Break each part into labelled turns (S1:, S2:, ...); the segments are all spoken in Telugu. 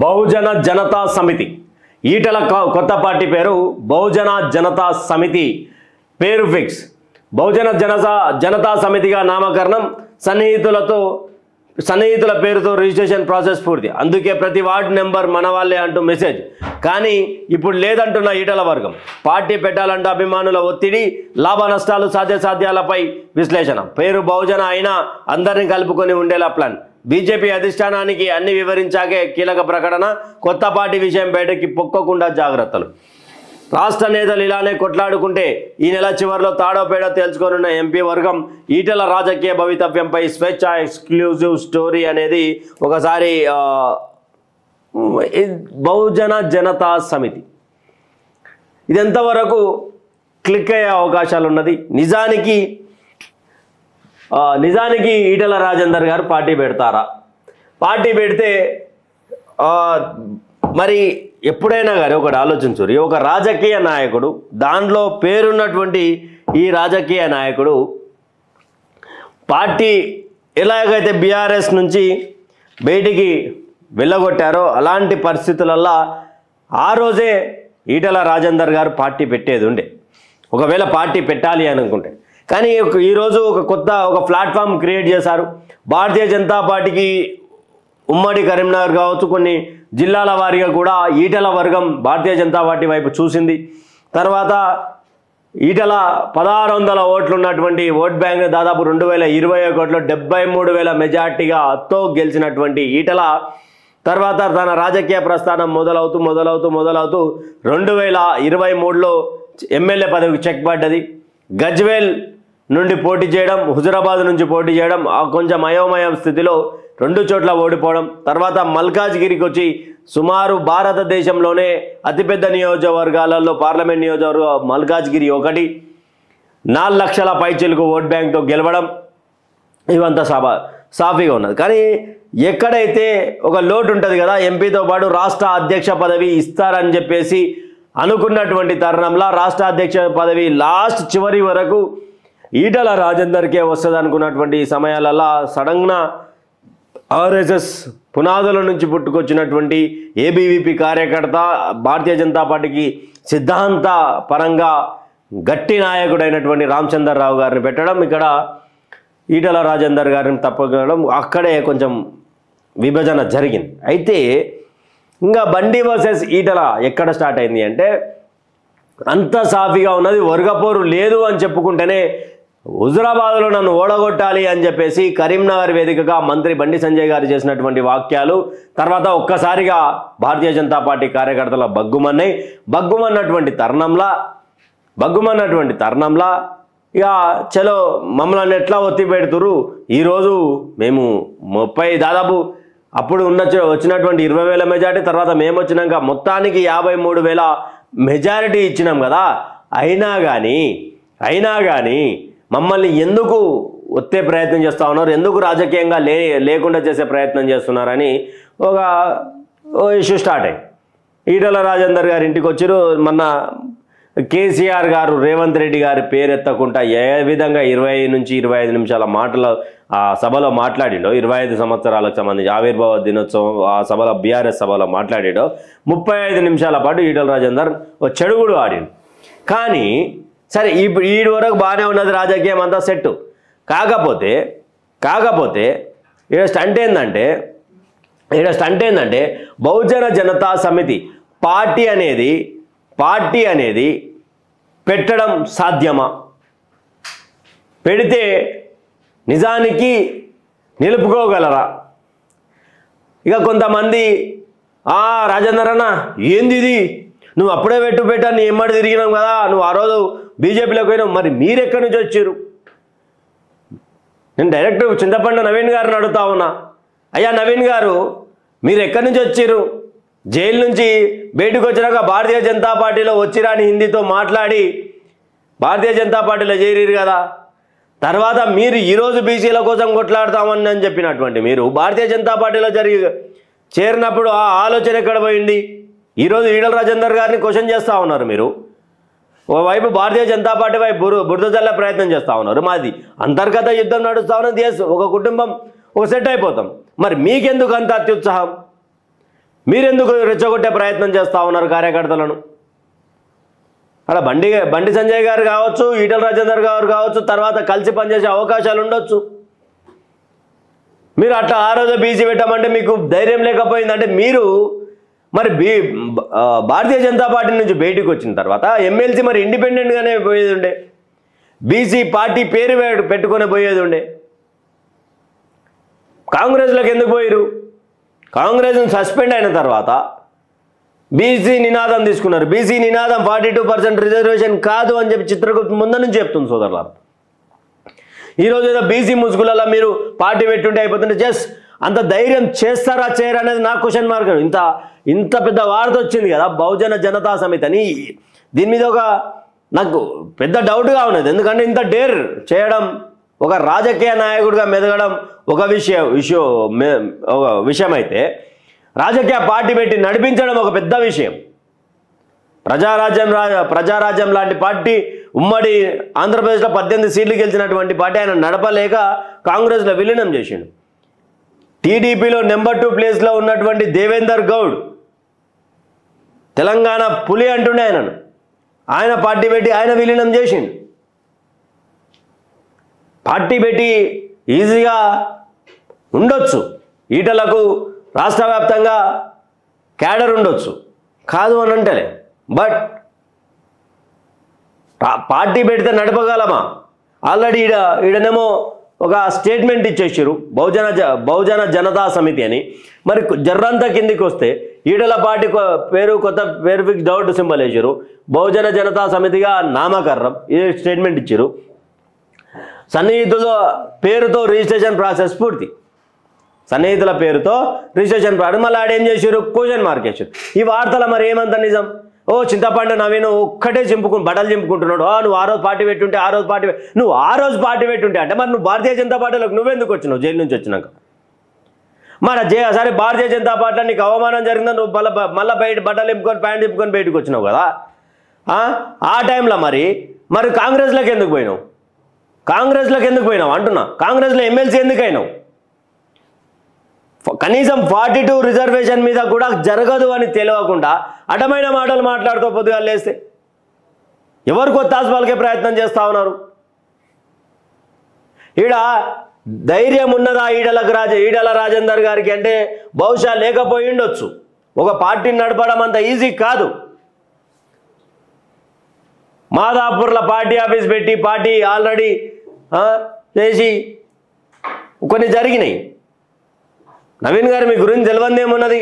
S1: బహుజన జనతా సమితి ఈటల కొత్త పార్టీ పేరు బహుజన జనతా సమితి పేరు ఫిక్స్. బహుజన జనతా సమితిగా నామకరణం, సన్నిహితుల పేరుతో రిజిస్ట్రేషన్ ప్రాసెస్ పూర్తి. అందుకే ప్రతి వార్డు నెంబర్ మన వాళ్ళే అంటూ మెసేజ్. కానీ ఇప్పుడు లేదంటున్న ఈటల వర్గం. పార్టీ పెట్టాలంటే అభిమానుల ఒత్తిడి, లాభ నష్టాలు, సాధ్యాసాధ్యాలపై విశ్లేషణ. పేరు బహుజన అయినా అందరినీ కలుపుకొని ఉండేలా ప్లాన్. బీజేపీ అధిష్టానానికి అన్ని వివరించాకే కీలక ప్రకటన. కొత్త పార్టీ విషయం బయటకి పొక్కకుండా జాగ్రత్తలు. రాష్ట్ర నేతలు ఇలానే కొట్లాడుకుంటే ఈ నెల చివరిలో తాడో పేడో తేల్చుకోనున్న ఎంపీ వర్గం. ఈటల రాజకీయ భవితవ్యంపై స్వేచ్ఛ ఎక్స్క్లూజివ్ స్టోరీ అనేది ఒకసారి బహుజన జనతా సమితి ఇది ఎంతవరకు క్లిక్ అయ్యే అవకాశాలు ఉన్నది? నిజానికి ఈటల రాజేందర్ గారు పార్టీ పెడతారా? పార్టీ పెడితే మరి ఎప్పుడైనా కానీ ఒకటి ఆలోచించురు, ఒక రాజకీయ నాయకుడు, దాంట్లో పేరున్నటువంటి ఈ రాజకీయ నాయకుడు పార్టీ ఎలాగైతే బీఆర్ఎస్ నుంచి బయటికి వెళ్ళగొట్టారో అలాంటి పరిస్థితులల్లో ఆ రోజే ఈటల రాజేందర్ గారు పార్టీ పెట్టేది ఉండే, ఒకవేళ పార్టీ పెట్టాలి అనుకుంటే. కానీ ఈరోజు ఒక ప్లాట్ఫామ్ క్రియేట్ చేశారు. భారతీయ జనతా పార్టీకి ఉమ్మడి కరీంనగర్ కావచ్చు, కొన్ని జిల్లాల వారీగా కూడా ఈటల వర్గం భారతీయ జనతా పార్టీ వైపు చూసింది. తర్వాత ఈటల 1600 ఓట్లు ఉన్నటువంటి ఓట్ బ్యాంక్ దాదాపు 2021లో 73,000 మెజార్టీగా గెలిచినటువంటి ఈటల తర్వాత తన రాజకీయ ప్రస్థానం మొదలవుతూ 2023లో ఎమ్మెల్యే పదవికి చెక్ పడ్డది. గజ్వేల్ నుండి పోటీ చేయడం, హుజురాబాద్ నుంచి పోటీ చేయడం, కొంచెం అయోమయం స్థితిలో 2 చోట్ల ఓడిపోవడం. తర్వాత మల్కాజ్గిరికి వచ్చి సుమారు భారతదేశంలోనే అతిపెద్ద నియోజకవర్గాలలో పార్లమెంట్ నియోజకవర్గం మల్కాజ్గిరి ఒకటి, 4 లక్షల పైచిలకు ఓట్ బ్యాంక్తో గెలవడం, ఇవంతా సాఫీగా ఉన్నది. కానీ ఎక్కడైతే ఒక లోటు ఉంటుంది కదా, ఎంపీతో పాటు రాష్ట్ర అధ్యక్ష పదవి ఇస్తారని చెప్పేసి అనుకున్నటువంటి తరుణంలో రాష్ట్ర అధ్యక్ష పదవి లాస్ట్ చివరి వరకు ఈటల రాజేందర్కే వస్తుంది అనుకున్నటువంటి సమయాలలో సడన్గా ఆర్ఎస్ఎస్ పునాదుల నుంచి పుట్టుకొచ్చినటువంటి ఏబీవీపీ కార్యకర్త, భారతీయ జనతా పార్టీకి సిద్ధాంత పరంగా గట్టి నాయకుడైనటువంటి రామచంద్రరావు గారిని పెట్టడం, ఇక్కడ ఈటల రాజేందర్ గారిని తప్పడం, అక్కడే కొంచెం విభజన జరిగింది. అయితే ఇంకా బండి వర్సెస్ ఈటల ఎక్కడ స్టార్ట్ అయింది అంటే, అంత సాఫీగా ఉన్నది, వర్గపోరు లేదు అని చెప్పుకుంటేనే హుజురాబాద్లో నన్ను ఓడగొట్టాలి అని చెప్పేసి కరీంనగర్ వేదికగా మంత్రి బండి సంజయ్ గారు చేసినటువంటి వాక్యాలు తర్వాత ఒక్కసారిగా భారతీయ జనతా పార్టీ కార్యకర్తల బగ్గుమన్నటువంటి తరుణంలా ఇక చలో మమ్మల్ని ఎట్లా ఒత్తి పెడుతురు, ఈరోజు మేము 30 దాదాపు అప్పుడు వచ్చినటువంటి 20,000 మెజారిటీ, తర్వాత మేము వచ్చినాక మొత్తానికి 53,000 మెజారిటీ ఇచ్చినాం కదా, అయినా కానీ మమ్మల్ని ఎందుకు ఒత్తే ప్రయత్నం చేస్తూ ఉన్నారు, ఎందుకు రాజకీయంగా లేకుండా చేసే ప్రయత్నం చేస్తున్నారని ఒక ఇష్యూ స్టార్ట్ అయ్యి ఈటల రాజేందర్ గారి ఇంటికి వచ్చారు. మొన్న కేసీఆర్ గారు రేవంత్ రెడ్డి గారి పేరు ఎత్తకుండా ఏ విధంగా 20 నుంచి 25 నిమిషాల మాటలు ఆ సభలో మాట్లాడిండో, 25 సంవత్సరాలకు సంబంధించి ఆవిర్భావ దినోత్సవం ఆ సభలో బీఆర్ఎస్ సభలో మాట్లాడాడో 35 నిమిషాల పాటు ఈటల రాజేందర్ చెడుగుడు ఆడిండు. కానీ సరే ఈ వరకు బాగానే ఉన్నది, రాజకీయం అంతా సెట్. కాకపోతే ఇక్కడ స్టంట్ ఏంటంటే బహుజన జనతా సమితి పార్టీ అనేది పెట్టడం సాధ్యమా? పెడితే నిజానికి నిలుపుకోగలరా? ఇక కొంతమంది రాజేందర్ అన్న ఏంది ఇది, నువ్వు అప్పుడే పెట్టా నీ ఎమ్మడి తిరిగినాం కదా, నువ్వు ఆ రోజు బీజేపీలోకి పోయినావు, మరి మీరెక్కడి నుంచి వచ్చారు? నేను డైరెక్ట్ చింతపండు నవీన్ గారిని అడుగుతా ఉన్నా, అయ్యా నవీన్ గారు మీరు ఎక్కడి నుంచి వచ్చారు? జైలు నుంచి బయటకు వచ్చినాక భారతీయ జనతా పార్టీలో వచ్చిరాని హిందీతో మాట్లాడి భారతీయ జనతా పార్టీలో చేరిరు కదా, తర్వాత మీరు ఈరోజు బీసీల కోసం కొట్లాడతామని చెప్పినటువంటి మీరు భారతీయ జనతా పార్టీలో చేరినప్పుడు ఆ ఆలోచన ఎక్కడ పోయింది? ఈరోజు ఈటల రాజేందర్ గారిని క్వశ్చన్ చేస్తూ ఉన్నారు మీరు. ఓవైపు భారతీయ జనతా పార్టీ వైపు బురద జల్లే ప్రయత్నం చేస్తూ ఉన్నారు. మాది అంతర్గత యుద్ధం నడుస్తూ ఉన్నది. ఒక కుటుంబం ఒక సెట్ అయిపోతాం. మరి మీకెందుకు అంత అత్యుత్సాహం? మీరెందుకు రెచ్చగొట్టే ప్రయత్నం చేస్తూ ఉన్నారు కార్యకర్తలను? అలా బండి సంజయ్ గారు కావచ్చు, ఈటల రాజేందర్ గారు కావచ్చు, తర్వాత కలిసి పనిచేసే అవకాశాలు ఉండొచ్చు. మీరు అట్లా ఆ రోజు బీసీ పెట్టామంటే మీకు ధైర్యం లేకపోయిందంటే మీరు మరి భారతీయ జనతా పార్టీ నుంచి బయటకు వచ్చిన తర్వాత ఎమ్మెల్సీ మరి ఇండిపెండెంట్గానే పోయేది ఉండే, బీసీ పార్టీ పేరు పెట్టుకొని పోయేది ఉండే. కాంగ్రెస్లోకి ఎందుకు పోయారు? కాంగ్రెస్ సస్పెండ్ అయిన తర్వాత బీసీ నినాదం తీసుకున్నారు. బీసీ నినాదం 42% రిజర్వేషన్ కాదు అని చెప్పి చిత్రగుప్త ముందు నుంచి చెప్తుంది సోదరులారా. ఈరోజు ఏదో బీసీ ముసుగులలో మీరు పార్టీ పెట్టుంటే అయిపోతుంటే జస్ట్ అంత ధైర్యం చేస్తారా చేయరా అనేది నా క్వశ్చన్ మార్క్. ఇంత పెద్ద వార్త వచ్చింది కదా బహుజన జనతా సమితి అని, దీని మీద నాకు పెద్ద డౌట్గా ఉన్నది. ఎందుకంటే ఇంత డేర్ చేయడం, ఒక రాజకీయ నాయకుడిగా మెదగడం ఒక విషయం అయితే, రాజకీయ పార్టీ పెట్టి నడిపించడం ఒక పెద్ద విషయం. ప్రజారాజ్యం లాంటి పార్టీ ఉమ్మడి ఆంధ్రప్రదేశ్లో 18 సీట్లు గెలిచినటువంటి పార్టీ ఆయన నడపలేక కాంగ్రెస్లో విలీనం చేసిండు. టీడీపీలో నెంబర్ 2 ప్లేస్లో ఉన్నటువంటి దేవేందర్ గౌడ్ తెలంగాణ పులి అంటుండే ఆయన పార్టీ పెట్టి ఆయన విలీనం చేసిండు. పార్టీ పెట్టి ఈజీగా ఉండొచ్చు, ఈటలకు రాష్ట్ర వ్యాప్తంగా క్యాడర్ ఉండొచ్చు, కాదు అని అంటలే. బట్ పార్టీ పెడితే నడపగలమా? ఆల్రెడీ ఈడనేమో ఒక స్టేట్మెంట్ ఇచ్చేసారు బహుజన జనతా సమితి అని. మరి జర్రంతా కిందికి వస్తే ఈడల పార్టీ కొత్త పేరు ఫిక్స్ డౌట్ సింబల్ వేసారు, బహుజన జనతా సమితిగా నామకరణం, ఇది స్టేట్మెంట్ ఇచ్చారు. సన్నిహితుల పేరుతో రిజిస్ట్రేషన్ ప్రాసెస్ పూర్తి, సన్నిహితుల పేరుతో రిజిస్ట్రేషన్ ప్రాసెస్. మళ్ళీ ఆడేం చేసారు? క్వశ్చన్ మార్క్ వేసారు. ఈ వార్తల మరి ఏమంత నిజం? చింతపండు నవీన్ ఒక్కటే బట్టలు చింపుకుంటున్నాడు. నువ్వు ఆ రోజు పార్టీ పెట్టుంటే నువ్వు ఆ రోజు పార్టీ పెట్టుంటే అంటే మరి నువ్వు భారతీయ జనతా పార్టీలోకి నువ్వెందుకు వచ్చినావు జైలు నుంచి వచ్చినాక? మరి సరే భారతీయ జనతా పార్టీలో నీకు అవమానం జరిగిందా, నువ్వు మళ్ళీ బయట బట్టలు చింపుకొని ప్యాంట్ చింపుకొని బయటకు వచ్చినావు కదా. ఆ టైంలో మరి కాంగ్రెస్లోకి ఎందుకు పోయినావు? అంటున్నా, కాంగ్రెస్లో ఎమ్మెల్సీ ఎందుకు అయినావు? కనీసం 42 రిజర్వేషన్ మీద కూడా జరగదు అని తెలియకుండా అడ్డమైన మాటలు మాట్లాడుతూ పొద్దుగా లేస్తే ఎవరు కొత్త ఆస్పాలకే ప్రయత్నం చేస్తూ ఉన్నారు. ఈడ ధైర్యం ఉన్నదా ఈడల రాజేందర్ గారికి అంటే బహుశా లేకపోయి ఉండొచ్చు. ఒక పార్టీని నడపడం అంత ఈజీ కాదు. మాదాపూర్లో పార్టీ ఆఫీస్ పెట్టి పార్టీ ఆల్రెడీ చేసి కొన్ని జరిగినాయి. నవీన్ గారు మీ గురించి తెలియదేమున్నది?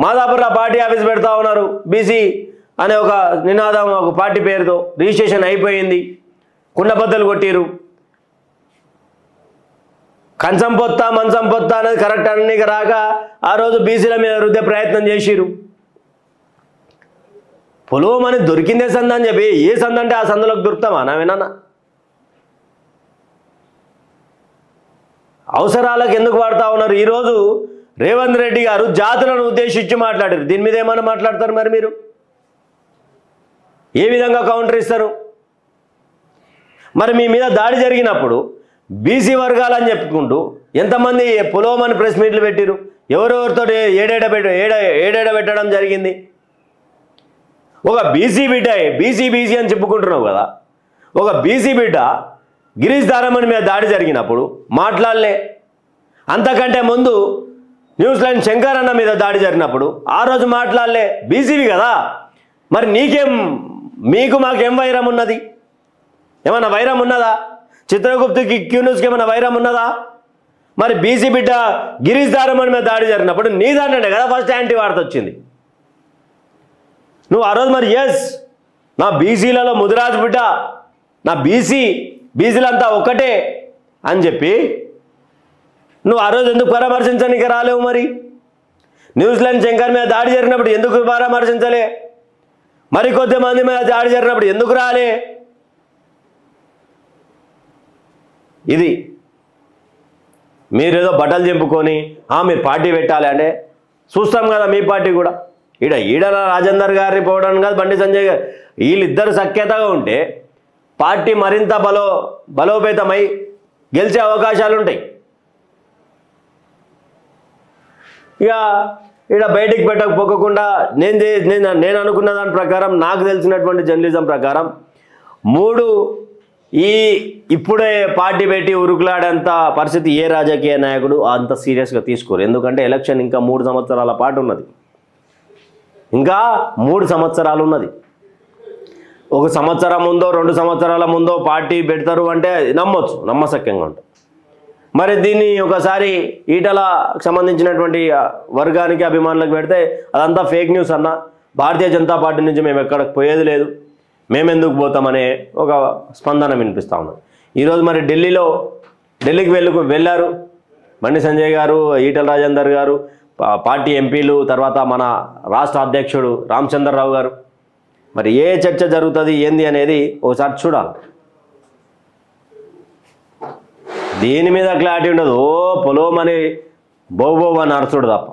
S1: మాదాపూర్లో పార్టీ ఆఫీస్ పెడతా ఉన్నారు, బీసీ అనే ఒక నినాదం ఒక పార్టీ పేరుతో రిజిస్ట్రేషన్ అయిపోయింది, కుండబద్దలు కొట్టిరు. కంచం పొత్తా మంచం పొత్తా అనేది కరెక్ట్ అన్నీ రాక ఆ రోజు బీసీల మీద రుద్దే ప్రయత్నం చేసిరు. పొలం అని దొరికిందే సంద అని చెప్పి ఏ సంద అంటే ఆ సందులోకి దొరుకుతామా నవీనన్న? అవసరాలకు ఎందుకు వాడుతూ ఉన్నారు? ఈరోజు రేవంత్ రెడ్డి గారు జాతులను ఉద్దేశించి మాట్లాడారు. దీని మీద ఏమైనా మాట్లాడతారు? మరి మీరు ఏ విధంగా కౌంటర్ ఇస్తారు? మరి మీ మీద దాడి జరిగినప్పుడు బీసీ వర్గాలని చెప్పుకుంటూ ఎంతమంది పొలోమని ప్రెస్ మీట్లు పెట్టిరు? ఎవరెవరితో ఏడేడ పెట్టడం జరిగింది? ఒక బీసీ బిడ్డ బీసీ అని చెప్పుకుంటున్నావు కదా, ఒక బీసీ బిడ్డ గిరీష్ దారమణి మీద దాడి జరిగినప్పుడు మాట్లాడలే. అంతకంటే ముందు న్యూజిలాండ్ శంకర్ అన్న మీద దాడి జరిగినప్పుడు ఆ రోజు మాట్లాడలే. బీసీవి కదా, మరి మీకు మాకేం వైరం ఉన్నది? ఏమన్నా వైరం ఉన్నదా? చిత్రగుప్తుకి క్యూన్యూస్కి ఏమన్నా వైరం ఉన్నదా? మరి బీసీ బిడ్డ గిరీష్ దారమణి మీద దాడి జరిగినప్పుడు నీ దాంట్లోనే కదా ఫస్ట్ యాంటీ వార్త వచ్చింది. నువ్వు ఆ రోజు మరి నా బీసీలలో ముదిరాజు బిడ్డ, నా బీసీలంతా ఒక్కటే అని చెప్పి నువ్వు ఆ రోజు ఎందుకు పరామర్శించడానికి రాలేవు? మరి న్యూజిలాండ్ శంకర్ మీద దాడి జరిగినప్పుడు ఎందుకు పరామర్శించలే? మరి కొద్దిమంది మీద దాడి జరిగినప్పుడు ఎందుకు రాలే? ఇది మీరేదో బట్టలు చింపుకొని మీరు పార్టీ పెట్టాలి అంటే చూస్తాం కదా. మీ పార్టీ కూడా ఈడల రాజేందర్ గారిని పోవడం కాదు, బండి సంజయ్ గారు, వీళ్ళిద్దరు సఖ్యతగా ఉంటే పార్టీ మరింత బలోపేతమై గెలిచే అవకాశాలు ఉంటాయి. ఇక ఇక్కడ బయటికి పెట్టకపోకుండా నేను అనుకున్న దాని ప్రకారం నాకు తెలిసినటువంటి జర్నలిజం ప్రకారం 3 ఇప్పుడే పార్టీ పెట్టి ఉరుకులాడేంత పరిస్థితి ఏ రాజకీయ నాయకుడు అంత సీరియస్గా తీసుకోరు. ఎందుకంటే ఎలక్షన్ ఇంకా 3 సంవత్సరాల పాటు ఉన్నది, ఇంకా 3 సంవత్సరాలు ఉన్నది. 1 సంవత్సరం ముందో 2 సంవత్సరాల ముందో పార్టీ పెడతారు అంటే నమ్మొచ్చు, నమ్మశక్యంగా ఉంటుంది. మరి దీన్ని ఒకసారి ఈటలకు సంబంధించినటువంటి వర్గానికి అభిమానులకు పెడితే అదంతా ఫేక్ న్యూస్ అన్న, భారతీయ జనతా పార్టీ నుంచి మేము ఎక్కడికి పోయేది లేదు, మేమెందుకు పోతామనే ఒక స్పందన వినిపిస్తూ ఉన్నది. ఈరోజు మరి ఢిల్లీకి వెళ్ళారు బండి సంజయ్ గారు, ఈటల రాజేందర్ గారు, పార్టీ ఎంపీలు, తర్వాత మన రాష్ట్ర అధ్యక్షుడు రామచంద్రరావు గారు. మరి ఏ చర్చ జరుగుతుంది ఏంది అనేది ఒకసారి చూడాలి. దీని మీద క్లారిటీ ఉండదు, పొలోమని బోబోబో అని అరచుడు తప్ప.